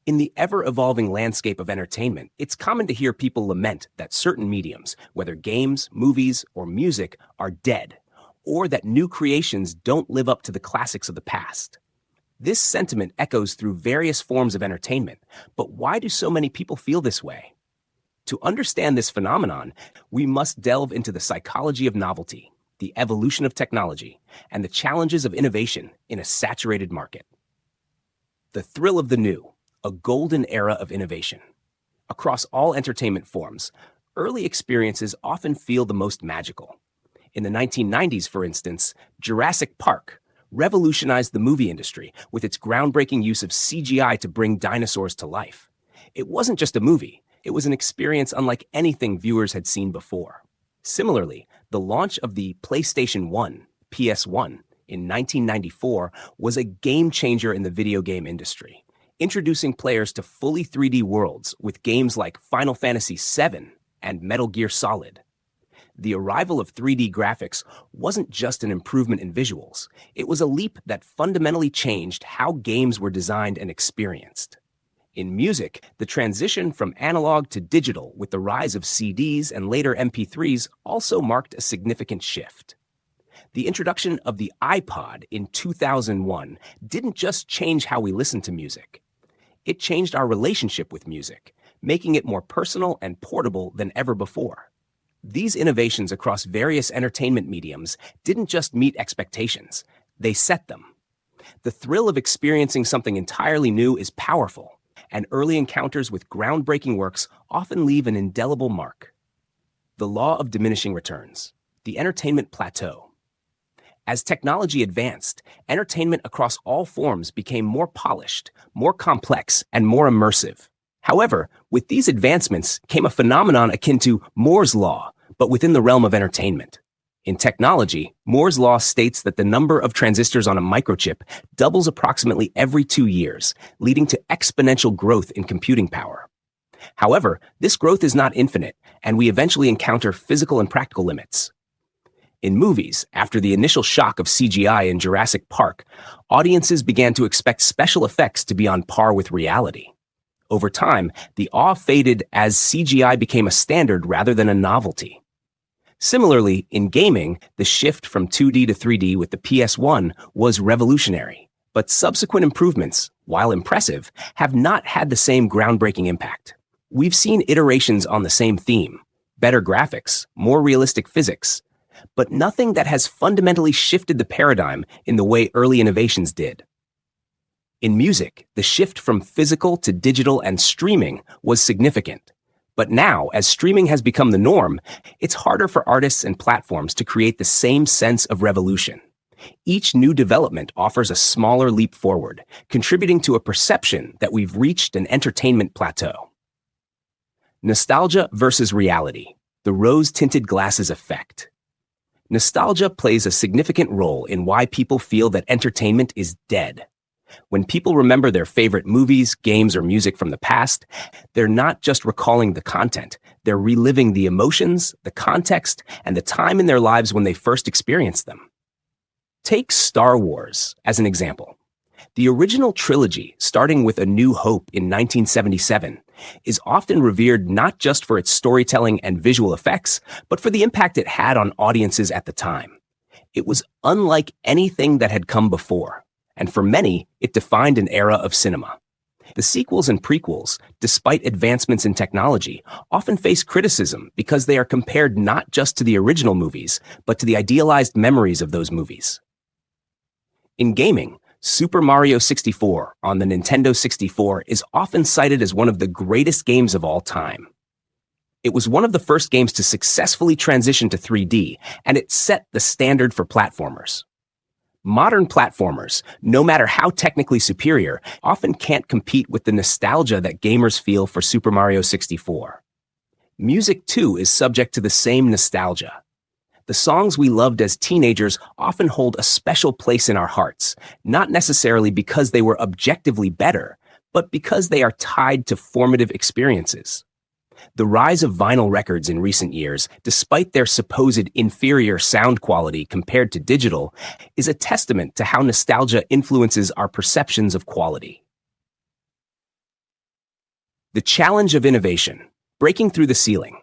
In the ever-evolving landscape of entertainment, it's common to hear people lament that certain mediums, whether games, movies, or music, are dead, or that new creations don't live up to the classics of the past. This sentiment echoes through various forms of entertainment, but why do so many people feel this way? To understand this phenomenon, we must delve into the psychology of novelty, the evolution of technology, and the challenges of innovation in a saturated market. The thrill of the new, a golden era of innovation. Across all entertainment forms, early experiences often feel the most magical. In the 1990s, for instance, Jurassic Park revolutionized the movie industry with its groundbreaking use of CGI to bring dinosaurs to life. It wasn't just a movie, it was an experience unlike anything viewers had seen before. Similarly, the launch of the PlayStation 1, PS1, in 1994 was a game changer in the video game industry, introducing players to fully 3D worlds with games like Final Fantasy VII and Metal Gear Solid. The arrival of 3D graphics wasn't just an improvement in visuals, it was a leap that fundamentally changed how games were designed and experienced. In music, the transition from analog to digital with the rise of CDs and later MP3s also marked a significant shift. The introduction of the iPod in 2001 didn't just change how we listen to music. It changed our relationship with music, making it more personal and portable than ever before. These innovations across various entertainment mediums didn't just meet expectations, they set them. The thrill of experiencing something entirely new is powerful, and early encounters with groundbreaking works often leave an indelible mark. The law of diminishing returns, the entertainment plateau. As technology advanced, entertainment across all forms became more polished, more complex, and more immersive. However, with these advancements came a phenomenon akin to Moore's Law, but within the realm of entertainment. In technology, Moore's Law states that the number of transistors on a microchip doubles approximately every 2 years, leading to exponential growth in computing power. However, this growth is not infinite, and we eventually encounter physical and practical limits. In movies, after the initial shock of CGI in Jurassic Park, audiences began to expect special effects to be on par with reality. Over time, the awe faded as CGI became a standard rather than a novelty. Similarly, in gaming, the shift from 2D to 3D with the PS1 was revolutionary, but subsequent improvements, while impressive, have not had the same groundbreaking impact. We've seen iterations on the same theme, better graphics, more realistic physics, but nothing that has fundamentally shifted the paradigm in the way early innovations did. In music, the shift from physical to digital and streaming was significant. But now, as streaming has become the norm, it's harder for artists and platforms to create the same sense of revolution. Each new development offers a smaller leap forward, contributing to a perception that we've reached an entertainment plateau. Nostalgia versus reality, the rose-tinted glasses effect. Nostalgia plays a significant role in why people feel that entertainment is dead. When people remember their favorite movies, games, or music from the past, they're not just recalling the content, they're reliving the emotions, the context, and the time in their lives when they first experienced them. Take Star Wars as an example. The original trilogy, starting with A New Hope in 1977, is often revered not just for its storytelling and visual effects, but for the impact it had on audiences at the time. It was unlike anything that had come before, and for many, it defined an era of cinema. The sequels and prequels, despite advancements in technology, often face criticism because they are compared not just to the original movies, but to the idealized memories of those movies. In gaming, Super Mario 64 on the Nintendo 64 is often cited as one of the greatest games of all time. It was one of the first games to successfully transition to 3D, and it set the standard for platformers. Modern platformers, no matter how technically superior, often can't compete with the nostalgia that gamers feel for Super Mario 64. Music, too, is subject to the same nostalgia. The songs we loved as teenagers often hold a special place in our hearts, not necessarily because they were objectively better, but because they are tied to formative experiences. The rise of vinyl records in recent years, despite their supposed inferior sound quality compared to digital, is a testament to how nostalgia influences our perceptions of quality. The challenge of innovation, breaking through the ceiling.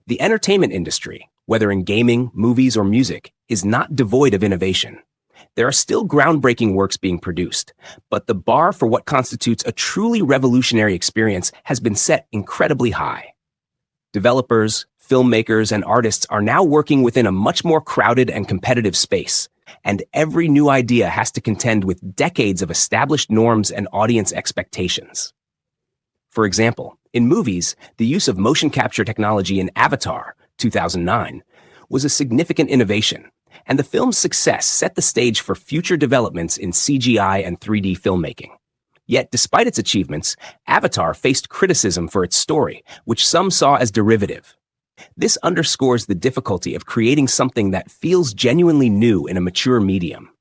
The entertainment industry, whether in gaming, movies, or music, is not devoid of innovation. There are still groundbreaking works being produced, but the bar for what constitutes a truly revolutionary experience has been set incredibly high. Developers, filmmakers, and artists are now working within a much more crowded and competitive space, and every new idea has to contend with decades of established norms and audience expectations. For example, in movies, the use of motion capture technology in Avatar, 2009, was a significant innovation, and the film's success set the stage for future developments in CGI and 3D filmmaking. Yet, despite its achievements, Avatar faced criticism for its story, which some saw as derivative. This underscores the difficulty of creating something that feels genuinely new in a mature medium.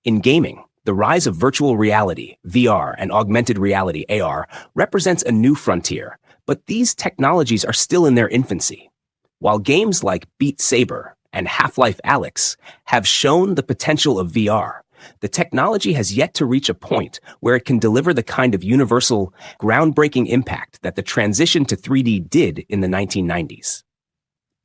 In gaming, the rise of virtual reality, VR, and augmented reality, AR, represents a new frontier, but these technologies are still in their infancy. While games like Beat Saber and Half-Life Alyx have shown the potential of VR, the technology has yet to reach a point where it can deliver the kind of universal, groundbreaking impact that the transition to 3D did in the 1990s.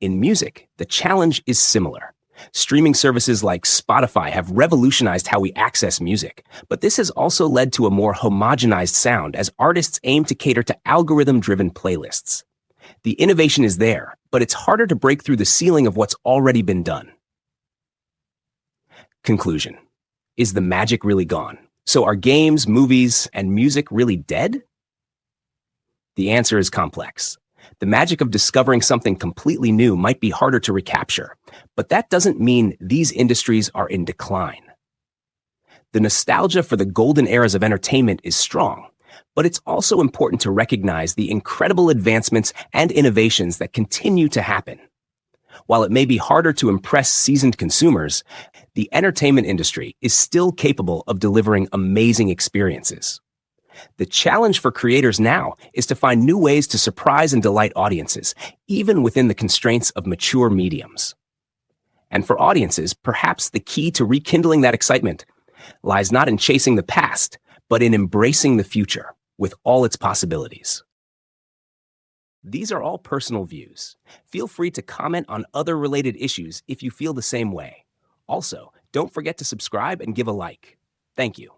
In music, the challenge is similar. Streaming services like Spotify have revolutionized how we access music, but this has also led to a more homogenized sound as artists aim to cater to algorithm-driven playlists. The innovation is there, but it's harder to break through the ceiling of what's already been done. Conclusion. Is the magic really gone? So are games, movies, and music really dead? The answer is complex. The magic of discovering something completely new might be harder to recapture, but that doesn't mean these industries are in decline. The nostalgia for the golden eras of entertainment is strong, but it's also important to recognize the incredible advancements and innovations that continue to happen. While it may be harder to impress seasoned consumers, the entertainment industry is still capable of delivering amazing experiences. The challenge for creators now is to find new ways to surprise and delight audiences, even within the constraints of mature mediums. And for audiences, perhaps the key to rekindling that excitement lies not in chasing the past, but in embracing the future with all its possibilities. These are all personal views. Feel free to comment on other related issues if you feel the same way. Also, don't forget to subscribe and give a like. Thank you.